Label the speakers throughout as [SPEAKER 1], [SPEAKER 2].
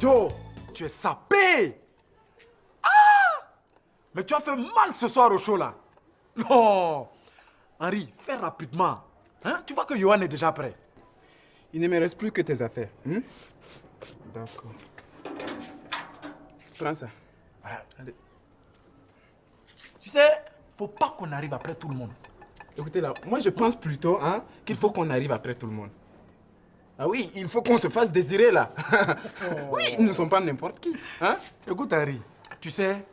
[SPEAKER 1] Yo, tu es sapé. Ah! Mais tu as fait mal ce soir au show là. Non. Henri, fais rapidement. Hein? Tu vois que Johan est déjà prêt.
[SPEAKER 2] Il ne me reste plus que tes affaires. D'accord. Prends ça.
[SPEAKER 1] Ah, allez. Tu sais, faut pas qu'on arrive après tout le monde.
[SPEAKER 2] Écoutez là, moi je pense plutôt qu'il faut qu'on arrive après tout le monde. Ah oui, il faut qu'on se fasse désirer là. Oui, ils ne sont pas n'importe qui. Hein?
[SPEAKER 1] Écoute Henri, tu sais,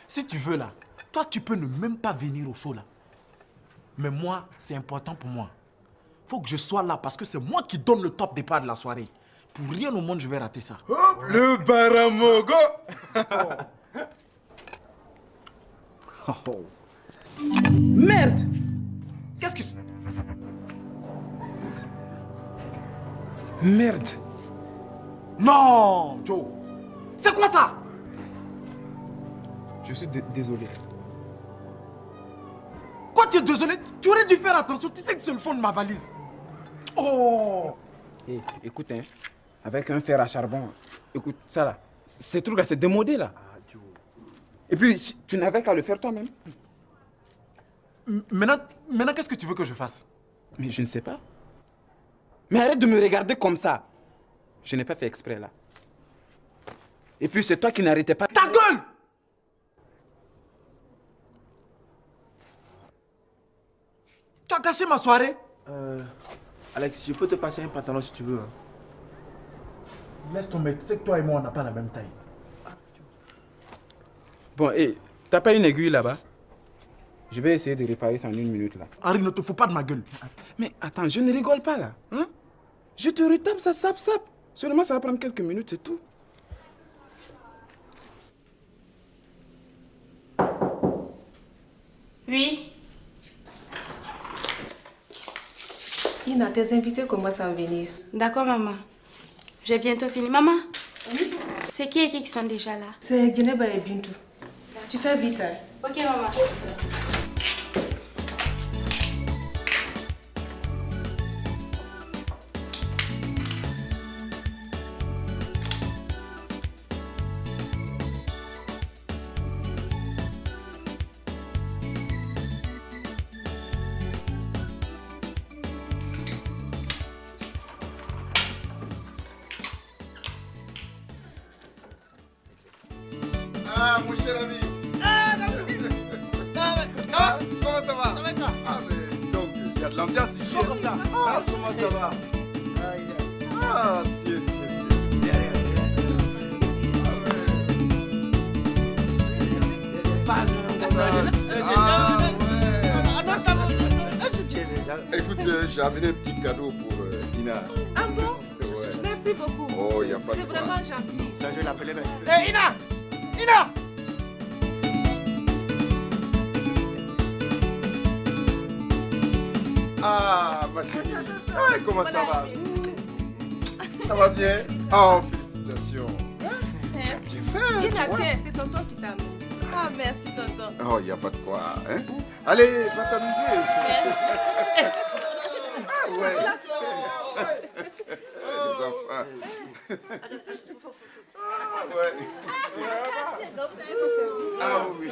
[SPEAKER 1] si tu veux là, toi tu peux ne même pas venir au show là. Mais moi, c'est important pour moi. Faut que je sois là parce que c'est moi qui donne le top départ de la soirée. Pour rien au monde, je vais rater ça.
[SPEAKER 2] Hop, le Baramogo.
[SPEAKER 1] Merde! Qu'est-ce que...
[SPEAKER 2] Merde.
[SPEAKER 1] Non, Joe! C'est quoi ça?
[SPEAKER 2] Je suis désolé.
[SPEAKER 1] Quoi, tu es désolé? Tu aurais dû faire attention. Tu sais que c'est le fond de ma valise. Oh!
[SPEAKER 2] Hey, écoute, avec un fer à charbon, écoute, ça là, ces trucs là, c'est démodé là. Et puis, tu n'avais qu'à le faire toi-même.
[SPEAKER 1] Maintenant qu'est-ce que tu veux que je fasse?
[SPEAKER 2] Mais je ne sais pas. Mais arrête de me regarder comme ça. Je n'ai pas fait exprès là. Et puis c'est toi qui n'arrêtais pas...
[SPEAKER 1] Ta gueule! Tu as gâché ma soirée?
[SPEAKER 3] Alex, je peux te passer un pantalon si tu veux.
[SPEAKER 1] Laisse tomber, tu sais que toi et moi on n'a pas la même taille.
[SPEAKER 2] Bon, et t'as pas une aiguille là-bas? Je vais essayer de réparer ça en 1 minute là.
[SPEAKER 1] Henri, ne te fous pas de ma gueule.
[SPEAKER 2] Mais attends, je ne rigole pas là. Hein? Je te retape, ça sape. Seulement ça va prendre quelques minutes, c'est tout.
[SPEAKER 4] Oui.
[SPEAKER 5] Ina, tes invités commencent à venir.
[SPEAKER 4] D'accord, maman. J'ai bientôt fini. Maman,
[SPEAKER 5] Oui?
[SPEAKER 4] c'est qui sont déjà là?
[SPEAKER 5] C'est Djeneba et Bintou. Tu fais vite, hein?
[SPEAKER 4] Ok, maman.
[SPEAKER 6] Ah, mon cher ami. Ah, comment ça va? Ça va quoi? Ah, mais donc, il y a de l'ambiance ici.
[SPEAKER 3] Comme ça.
[SPEAKER 6] Ah, comment ça va? Ah, tiens. Écoute, j'ai amené un petit cadeau pour Ina.
[SPEAKER 5] Ah bon?
[SPEAKER 6] Ouais.
[SPEAKER 5] Merci beaucoup.
[SPEAKER 6] Oh, il n'y a pas de
[SPEAKER 5] C'est
[SPEAKER 6] quoi.
[SPEAKER 5] vraiment gentil.
[SPEAKER 3] Là, je vais l'appeler même.
[SPEAKER 1] Hé, Ina! Ina!
[SPEAKER 6] Ah, ma chérie. Ah, comment ça va? Ça va bien? Oh, félicitations.
[SPEAKER 5] Merci.
[SPEAKER 6] Fait,
[SPEAKER 5] Ina,
[SPEAKER 6] tu vois.
[SPEAKER 5] tiens, c'est tonton qui t'a amené. Ah, merci, tonton.
[SPEAKER 6] Oh, il n'y a pas de quoi. Hein? Allez, va t'amuser. Ah, ouais. Les enfants. Ah, ouais. Ah, oui.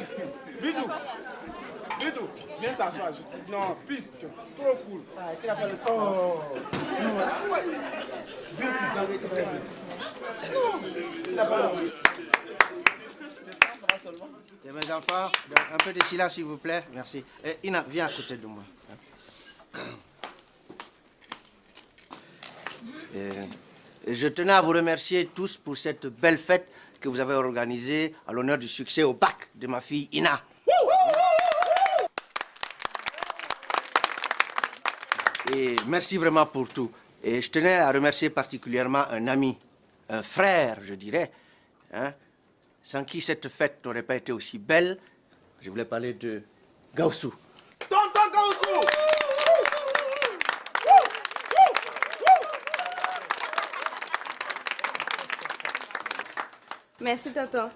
[SPEAKER 2] Bidou, viens t'asseoir. Non, pisse, trop cool. Ah, tu n'as pas le temps.
[SPEAKER 3] Et mes enfants, un peu de silence s'il vous plaît. Merci. Et Ina, viens à côté de moi. Et je tenais à vous remercier tous pour cette belle fête que vous avez organisée à l'honneur du succès au bac de ma fille Ina. Et merci vraiment pour tout. Et je tenais à remercier particulièrement un ami, un frère, je dirais, hein, sans qui cette fête n'aurait pas été aussi belle. Je voulais parler de Gaussou.
[SPEAKER 1] Tonton Gaussou!
[SPEAKER 4] Merci, tonton.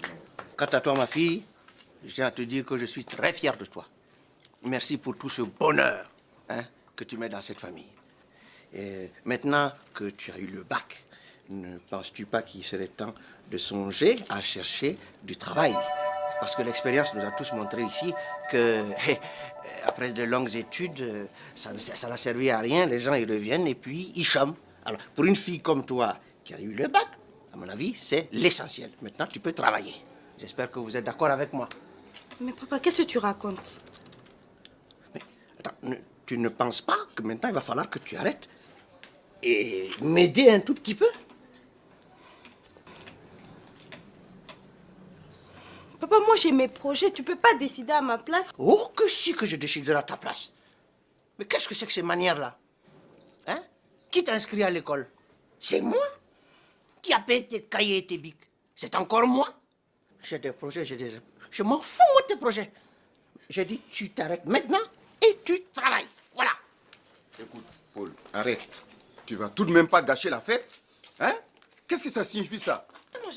[SPEAKER 3] Quant à toi, ma fille, je tiens à te dire que je suis très fier de toi. Merci pour tout ce bonheur, hein, que tu mets dans cette famille. Et maintenant que tu as eu le bac, ne penses-tu pas qu'il serait temps de songer à chercher du travail? Parce que l'expérience nous a tous montré ici que, après de longues études, ça n'a servi à rien. Les gens, ils reviennent et puis ils chôment. Alors, pour une fille comme toi, qui a eu le bac, à mon avis, c'est l'essentiel. Maintenant, tu peux travailler. J'espère que vous êtes d'accord avec moi.
[SPEAKER 4] Mais papa, qu'est-ce que tu racontes?
[SPEAKER 3] Mais, attends, tu ne penses pas que maintenant, il va falloir que tu arrêtes et m'aider un tout petit peu?
[SPEAKER 4] Papa, moi j'ai mes projets, tu peux pas décider à ma place.
[SPEAKER 3] Oh, que si que je déciderai à ta place. Mais qu'est-ce que c'est que ces manières-là? Hein? Qui t'a inscrit à l'école? C'est moi? Qui a payé tes cahiers et tes bics? C'est encore moi? J'ai des projets, Je m'en fous, moi, de tes projets. J'ai dit, tu t'arrêtes maintenant et tu travailles. Voilà.
[SPEAKER 6] Écoute, Paul, arrête. Tu vas tout de même pas gâcher la fête? Hein? Qu'est-ce que ça signifie, ça?
[SPEAKER 3] Non,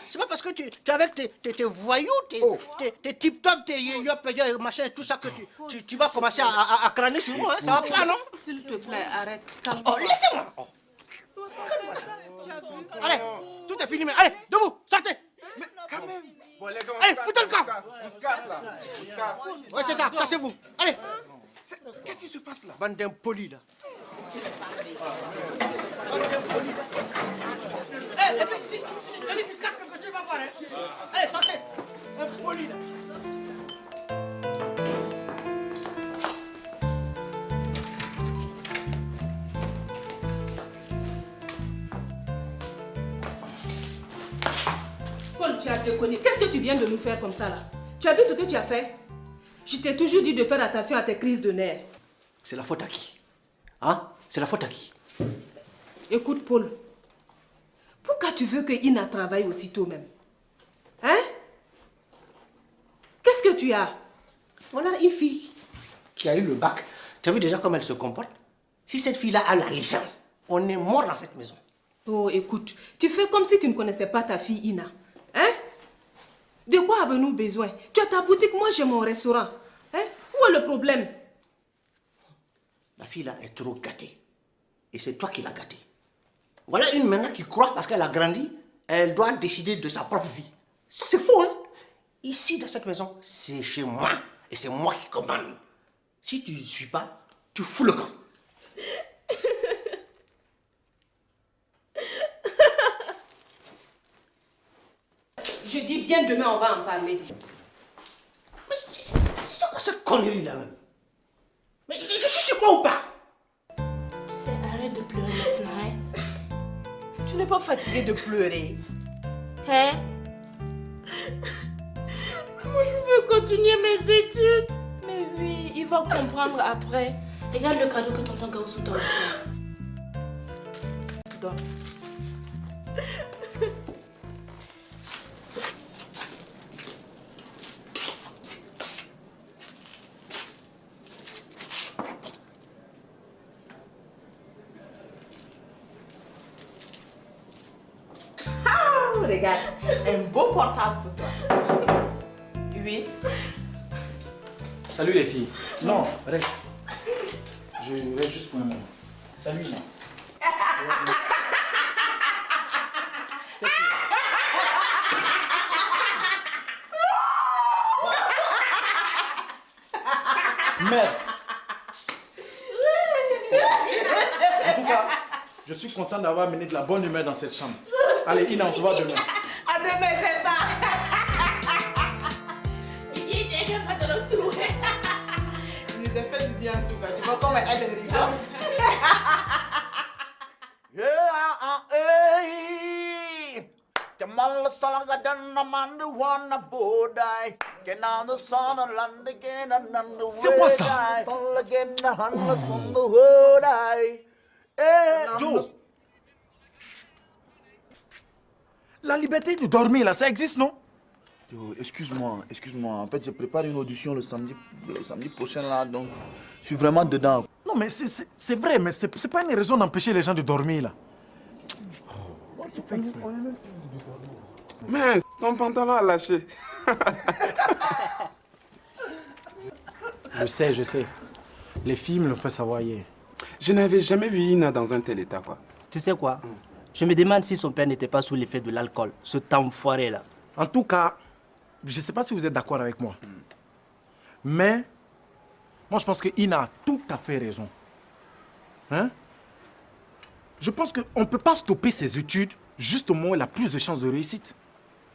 [SPEAKER 3] c'est pas parce que tu es avec tes voyous, tes tip-top, tes yop, machin, tout ça que tu vas commencer à crâner sur moi, hein? Ça va pas, non?
[SPEAKER 5] S'il te plaît, arrête.
[SPEAKER 3] Oh, laissez-moi! Oh. Allez, tout est fini, mais allez, debout, sortez!
[SPEAKER 6] Mais quand même. Bon, les gars,
[SPEAKER 3] Allez, foutez le camp!
[SPEAKER 6] On se casse, là. On se casse.
[SPEAKER 3] Ouais, c'est ça, cassez-vous. Allez!
[SPEAKER 6] Qu'est-ce qui se passe, là?
[SPEAKER 3] Bande d'impolis, là. Eh, puis, si celui qui casse quelque chose, va voir, hein. Allez, sortez! Impoli, là.
[SPEAKER 5] Paul, tu as déconné. Qu'est-ce que tu viens de nous faire comme ça, là? Tu as vu ce que tu as fait? Je t'ai toujours dit de faire attention à tes crises de nerfs.
[SPEAKER 3] C'est la faute à qui? Hein? C'est la faute à qui?
[SPEAKER 5] Écoute, Paul. Pourquoi tu veux que Ina travaille aussitôt même? Hein? Qu'est-ce que tu as?
[SPEAKER 3] Voilà une fille qui a eu le bac. Tu as vu déjà comment elle se comporte? Si cette fille-là a la licence, on est mort dans cette maison.
[SPEAKER 5] Oh, écoute, tu fais comme si tu ne connaissais pas ta fille Ina. Hein? De quoi avons-nous besoin? Tu as ta boutique, moi j'ai mon restaurant. Hein? Où est le problème?
[SPEAKER 3] La fille là est trop gâtée. Et c'est toi qui l'as gâtée. Voilà une maintenant qui croit parce qu'elle a grandi, elle doit décider de sa propre vie. Ça c'est faux, hein? Ici dans cette maison, c'est chez moi. Et c'est moi qui commande. Si tu ne suis pas, tu fous le camp.
[SPEAKER 5] Je dis bien demain, on va en parler.
[SPEAKER 3] Mais c'est quoi cette connerie là même? Mais je suis chez moi ou pas?
[SPEAKER 4] Tu sais, arrête de pleurer maintenant, hein.
[SPEAKER 7] Tu n'es pas fatigué de pleurer?
[SPEAKER 4] Hein? Mais moi, je veux continuer mes études.
[SPEAKER 7] Mais oui, il va comprendre après.
[SPEAKER 4] Regarde le cadeau que tonton Gaussou t'a offert.
[SPEAKER 7] Donne. Regarde, un beau portable pour toi. Oui.
[SPEAKER 1] Salut les filles. Non, reste. Je reste juste pour un moment. Salut, Ina. Merde. En tout cas, je suis content d'avoir amené de la bonne humeur dans cette chambre. Allez, Ina, on se voit demain.
[SPEAKER 7] À demain, c'est ça. Il nous a fait du bien en tout cas. Tu vois comment elle rigole.
[SPEAKER 1] C'est quoi ça? Joe, la liberté de dormir là, ça existe, non?
[SPEAKER 8] Yo, excuse-moi. En fait, je prépare une audition le samedi prochain là, donc je suis vraiment dedans.
[SPEAKER 1] Non, mais c'est vrai, mais c'est pas une raison d'empêcher les gens de dormir là.
[SPEAKER 2] Mince, ton pantalon a lâché.
[SPEAKER 1] Je sais. Les filles me le font savoir hier.
[SPEAKER 2] Je n'avais jamais vu Ina dans un tel état, quoi.
[SPEAKER 9] Tu sais quoi? Je me demande si son père n'était pas sous l'effet de l'alcool, cet enfoiré-là.
[SPEAKER 1] En tout cas, je ne sais pas si vous êtes d'accord avec moi. Mais, moi je pense que Ina a tout à fait raison. Hein? Je pense qu'on ne peut pas stopper ses études juste au moment où elle a plus de chances de réussite.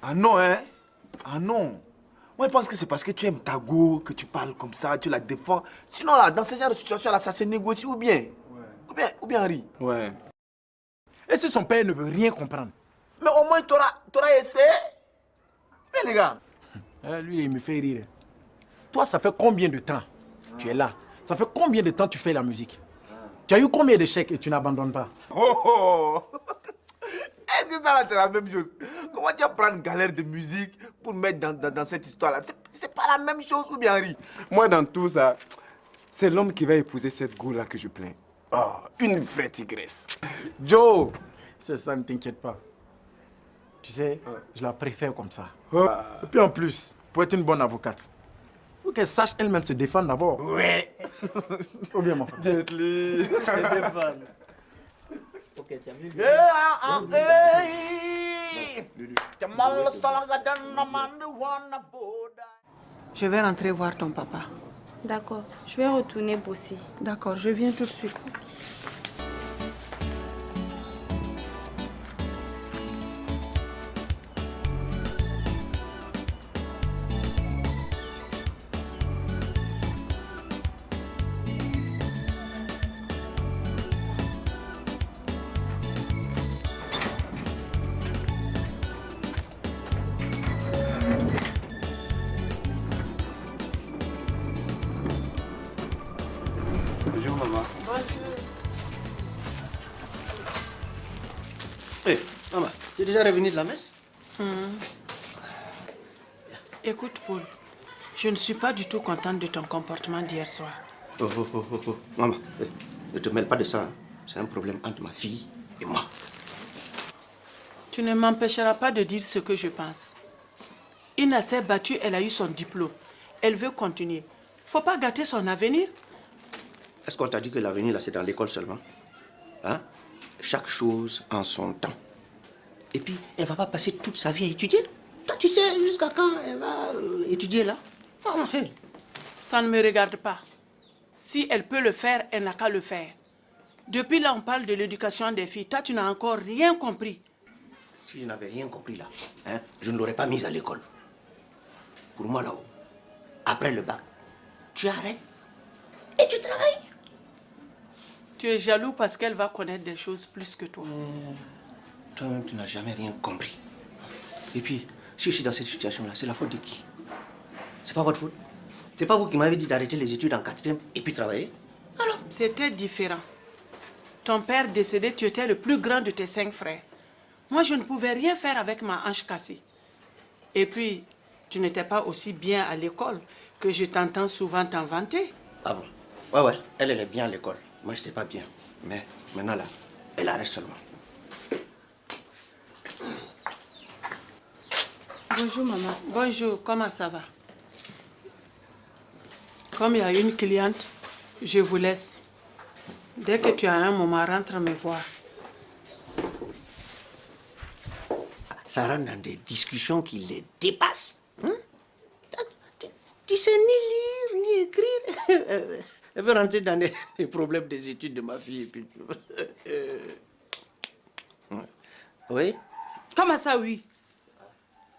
[SPEAKER 8] Ah non, hein? Ah non. Moi, je pense que c'est parce que tu aimes ta go, que tu parles comme ça, tu la défends. Sinon, là, dans ce genre de situation-là, ça se négocie ou bien? Ou bien, Henri?
[SPEAKER 2] Ouais.
[SPEAKER 1] Et si son père ne veut rien comprendre?
[SPEAKER 8] Mais au moins, tu auras essayé. Mais les gars.
[SPEAKER 1] Lui, il me fait rire. Toi, ça fait combien de temps tu es là? Ça fait combien de temps tu fais la musique? Tu as eu combien d'échecs et tu n'abandonnes pas?
[SPEAKER 8] Oh. Est-ce que ça, là, c'est la même chose? Comment tu vas prendre galère de musique pour mettre dans cette histoire-là? C'est pas la même chose ou bien, Henri?
[SPEAKER 2] Moi, dans tout ça, c'est l'homme qui va épouser cette go-là que je plains. Oh, une vraie tigresse.
[SPEAKER 1] Joe, c'est ça, ne t'inquiète pas. Tu sais, je la préfère comme ça. Et puis en plus, pour être une bonne avocate, il faut qu'elle sache elle-même se défendre d'abord.
[SPEAKER 8] Ouais.
[SPEAKER 1] Faut bien, mon frère.
[SPEAKER 2] Gently.
[SPEAKER 9] Se défendre. Ok, tu as vu?
[SPEAKER 7] Je vais rentrer voir ton papa.
[SPEAKER 4] D'accord, je vais retourner bosser.
[SPEAKER 7] D'accord, je viens tout de suite.
[SPEAKER 6] Bonjour, maman.
[SPEAKER 3] Hé, maman, tu es déjà revenu de la messe?
[SPEAKER 7] Écoute, Paul, je ne suis pas du tout contente de ton comportement d'hier soir.
[SPEAKER 3] Oh. Maman, ne te mêle pas de ça. Hein. C'est un problème entre ma fille et moi.
[SPEAKER 7] Tu ne m'empêcheras pas de dire ce que je pense. Ina s'est battue, elle a eu son diplôme. Elle veut continuer. Faut pas gâter son avenir.
[SPEAKER 3] Est-ce qu'on t'a dit que l'avenir, là, c'est dans l'école seulement? Hein? Chaque chose en son temps. Et puis, elle va pas passer toute sa vie à étudier. Toi, tu sais jusqu'à quand elle va étudier, là? Ah, hey.
[SPEAKER 7] Ça ne me regarde pas. Si elle peut le faire, elle n'a qu'à le faire. Depuis là, on parle de l'éducation des filles. Toi, tu n'as encore rien compris.
[SPEAKER 3] Si je n'avais rien compris, là, hein, je ne l'aurais pas mise à l'école. Pour moi, là-haut, après le bac, tu arrêtes et tu travailles.
[SPEAKER 7] Tu es jaloux parce qu'elle va connaître des choses plus que toi.
[SPEAKER 3] Toi-même, tu n'as jamais rien compris. Et puis, si je suis dans cette situation-là, c'est la faute de qui? C'est pas votre faute? C'est pas vous qui m'avez dit d'arrêter les études en 4e et puis travailler? Alors?
[SPEAKER 7] C'était différent. Ton père décédé, tu étais le plus grand de tes 5 frères. Moi, je ne pouvais rien faire avec ma hanche cassée. Et puis, tu n'étais pas aussi bien à l'école que je t'entends souvent t'en vanter.
[SPEAKER 3] Ah bon? Ouais, elle est bien à l'école. Moi, je n'étais pas bien. Mais maintenant, là, elle arrête seulement.
[SPEAKER 7] Bonjour, maman. Bonjour, comment ça va? Comme il y a une cliente, je vous laisse. Dès que tu as un moment, rentre me voir.
[SPEAKER 3] Ça rentre dans des discussions qui les dépassent. Hein? Tu sais ni lire, ni écrire. Elle veut rentrer dans les problèmes des études de ma fille. Et puis... Oui?
[SPEAKER 10] Comment ça, oui?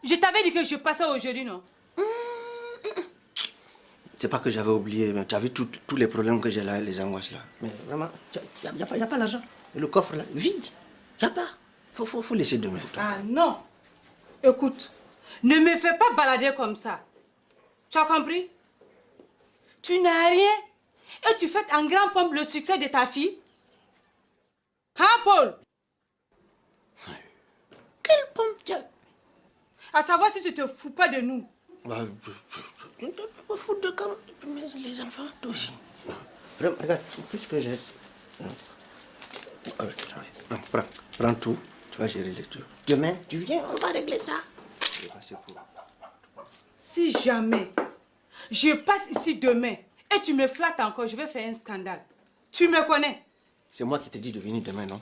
[SPEAKER 10] Je t'avais dit que je passais aujourd'hui, non?
[SPEAKER 3] C'est pas que j'avais oublié, mais tu as vu tous les problèmes que j'ai là, les angoisses là. Mais vraiment, il n'y a pas l'argent. Et le coffre là, vide. Il n'y a pas. Faut laisser demain. Toi.
[SPEAKER 10] Ah non. Écoute, ne me fais pas balader comme ça. Tu as compris? Tu n'as rien et tu fêtes en grand pompe le succès de ta fille. Hein, Paul?
[SPEAKER 3] Quelle pompe tu as?
[SPEAKER 10] À savoir si tu te fous pas de nous.
[SPEAKER 3] Bah, je ne me fous de quand les enfants, toi aussi. Vraiment, regarde, tout ce que j'ai. Prends tout, tu vas gérer les trucs. Demain, tu viens, on va régler ça. Je vais passer pour...
[SPEAKER 10] Si jamais je passe ici demain et tu me flattes encore, je vais faire un scandale. Tu me connais?
[SPEAKER 3] C'est moi qui t'ai dit de venir demain, non?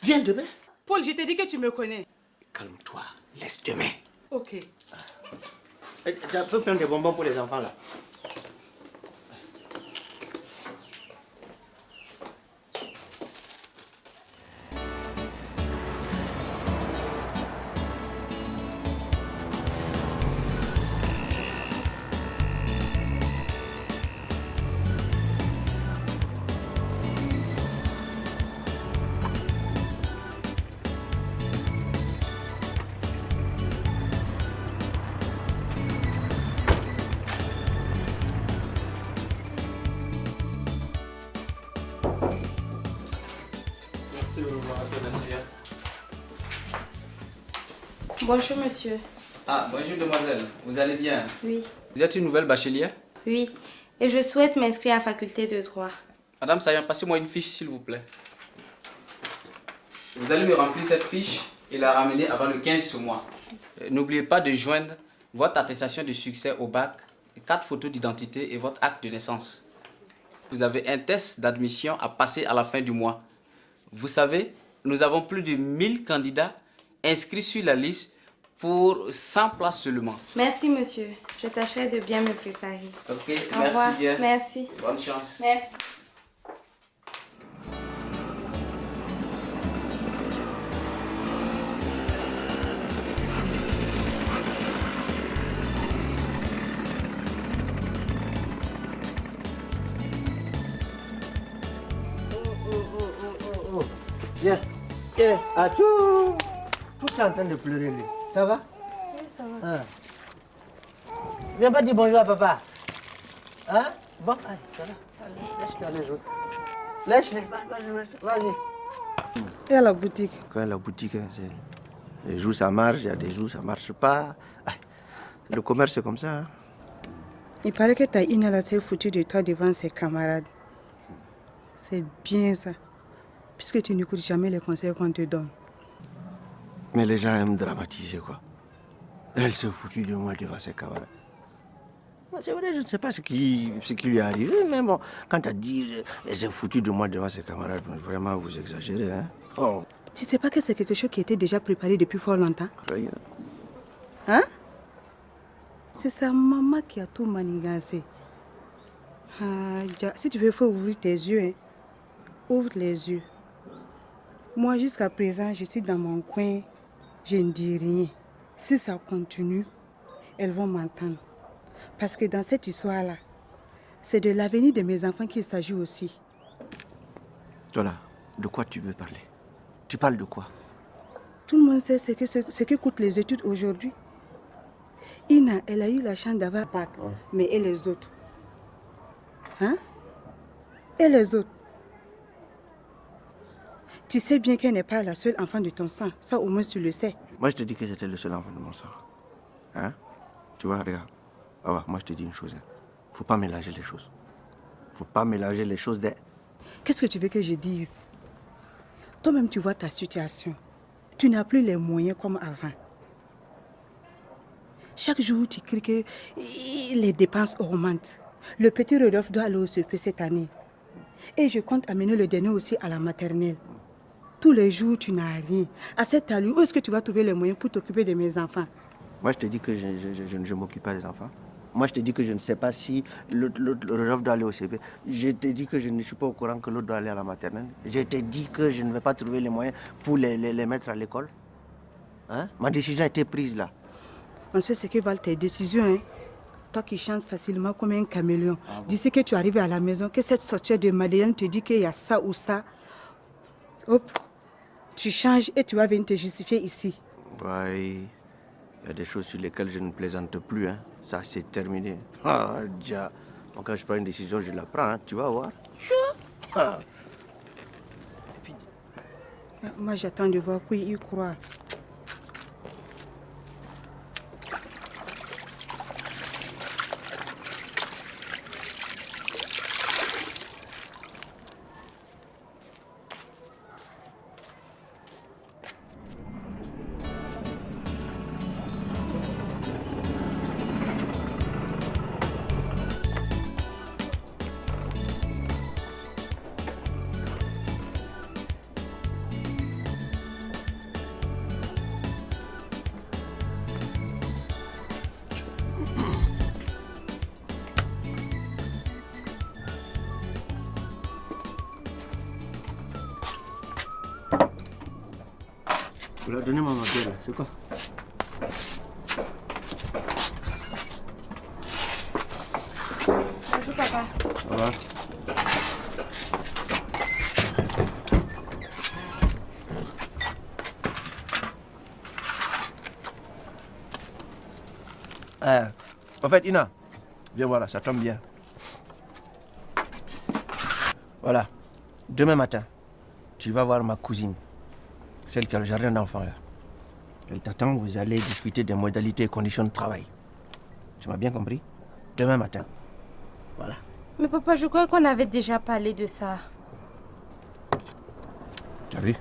[SPEAKER 3] Viens demain.
[SPEAKER 10] Paul, je t'ai dit que tu me connais.
[SPEAKER 3] Calme-toi, laisse demain.
[SPEAKER 10] Ok.
[SPEAKER 3] Tu peux prendre des bonbons pour les enfants là.
[SPEAKER 4] Bonjour, monsieur.
[SPEAKER 11] Ah, bonjour demoiselle, vous allez bien?
[SPEAKER 4] Oui.
[SPEAKER 11] Vous êtes une nouvelle bachelière?
[SPEAKER 4] Oui. Et je souhaite m'inscrire à la faculté de droit.
[SPEAKER 11] Madame Sayan, passez-moi une fiche s'il vous plaît. Vous allez me remplir cette fiche et la ramener avant le 15 ce mois. N'oubliez pas de joindre votre attestation de succès au bac, 4 photos d'identité et votre acte de naissance. Vous avez un test d'admission à passer à la fin du mois. Vous savez, nous avons plus de 1000 candidats inscrits sur la liste pour 100 places seulement.
[SPEAKER 4] Merci, monsieur. Je tâcherai de bien me préparer.
[SPEAKER 11] Ok,
[SPEAKER 4] Au
[SPEAKER 11] merci
[SPEAKER 4] revoir.
[SPEAKER 11] bien.
[SPEAKER 4] Merci.
[SPEAKER 11] Bonne chance.
[SPEAKER 4] Merci.
[SPEAKER 3] Viens. Viens. Ah, tout est en train de pleurer, lui. Ça va?
[SPEAKER 4] Oui, ça va.
[SPEAKER 3] Viens pas dire bonjour à papa. Hein? Bon, allez, ça va. Laisse-le aller jouer. Laisse-le, vas-y.
[SPEAKER 10] Et à la boutique?
[SPEAKER 3] Quand la boutique, hein, c'est... Les jours ça marche, il y a des jours ça marche pas. Le commerce c'est comme ça. Hein.
[SPEAKER 10] Il paraît que ta Ina là s'est foutue de toi devant ses camarades. C'est bien ça. Puisque tu n'écoutes jamais les conseils qu'on te donne.
[SPEAKER 3] Mais les gens aiment dramatiser quoi. Elle s'est foutue de moi devant ses camarades. C'est vrai, je ne sais pas ce qui lui est arrivé, mais bon, quand tu as dit elle s'est foutue de moi devant ses camarades, vraiment vous exagérez. Hein? Oh.
[SPEAKER 10] Tu sais pas que c'est quelque chose qui était déjà préparé depuis fort longtemps?
[SPEAKER 3] Rien.
[SPEAKER 10] Hein? C'est sa maman qui a tout manigancé. Ah, si tu veux, il faut ouvrir tes yeux. Hein. Ouvre les yeux. Moi, jusqu'à présent, je suis dans mon coin. Je ne dis rien. Si ça continue, elles vont m'entendre. Parce que dans cette histoire-là, c'est de l'avenir de mes enfants qu'il s'agit aussi.
[SPEAKER 3] Toi là, de quoi tu veux parler? Tu parles de quoi?
[SPEAKER 10] Tout le monde sait ce que coûtent les études aujourd'hui. Ina, elle a eu la chance d'avoir bac, mais et les autres? Hein? Et les autres? Tu sais bien qu'elle n'est pas la seule enfant de ton sang. Ça, au moins, tu le sais.
[SPEAKER 3] Moi, je te dis que c'était le seul enfant de mon sang. Hein? Tu vois, regarde. Ah ouais, moi, je te dis une chose. Hein. Faut pas mélanger les choses. Faut pas mélanger les choses des...
[SPEAKER 10] Qu'est-ce que tu veux que je dise? Toi-même, tu vois ta situation. Tu n'as plus les moyens comme avant. Chaque jour, tu cries que les dépenses augmentent. Le petit Rodolphe doit aller au CP cette année. Et je compte amener le dernier aussi à la maternelle. Tous les jours, tu n'as rien. À cette allure, où est-ce que tu vas trouver les moyens pour t'occuper de mes enfants?
[SPEAKER 3] Moi, je te dis que je ne m'occupe pas des enfants. Moi, je te dis que je ne sais pas si le Rodolphe doit aller au CP. Je te dis que je ne suis pas au courant que l'autre doit aller à la maternelle. Je te dis que je ne vais pas trouver les moyens pour les mettre à l'école. Hein? Ma décision a été prise là.
[SPEAKER 10] On sait ce que valent tes décisions, hein? Toi qui chantes facilement comme un caméléon. Ah bon? D'ici que tu arrives à la maison, que cette sorcière de Madeleine te dit qu'il y a ça ou ça, hop, tu changes et tu vas venir te justifier ici.
[SPEAKER 3] Oui, il y a des choses sur lesquelles je ne plaisante plus. Hein. Ça, c'est terminé. Ah, déjà. Donc, quand je prends une décision, je la prends. Hein. Tu vas voir. Ah.
[SPEAKER 10] Moi, j'attends de voir pour y croire.
[SPEAKER 3] Voilà, donnez-moi ma bière, là. C'est quoi?
[SPEAKER 4] Bonjour, papa.
[SPEAKER 3] Au revoir. En fait, Ina, viens voir là, ça tombe bien. Voilà, demain matin, tu vas voir ma cousine, celle qui a le jardin d'enfants là. Elle t'attend, vous allez discuter des modalités et conditions de travail. Tu m'as bien compris? Demain matin. Voilà.
[SPEAKER 4] Mais papa, je croyais qu'on avait déjà parlé de ça.
[SPEAKER 3] Tu as vu?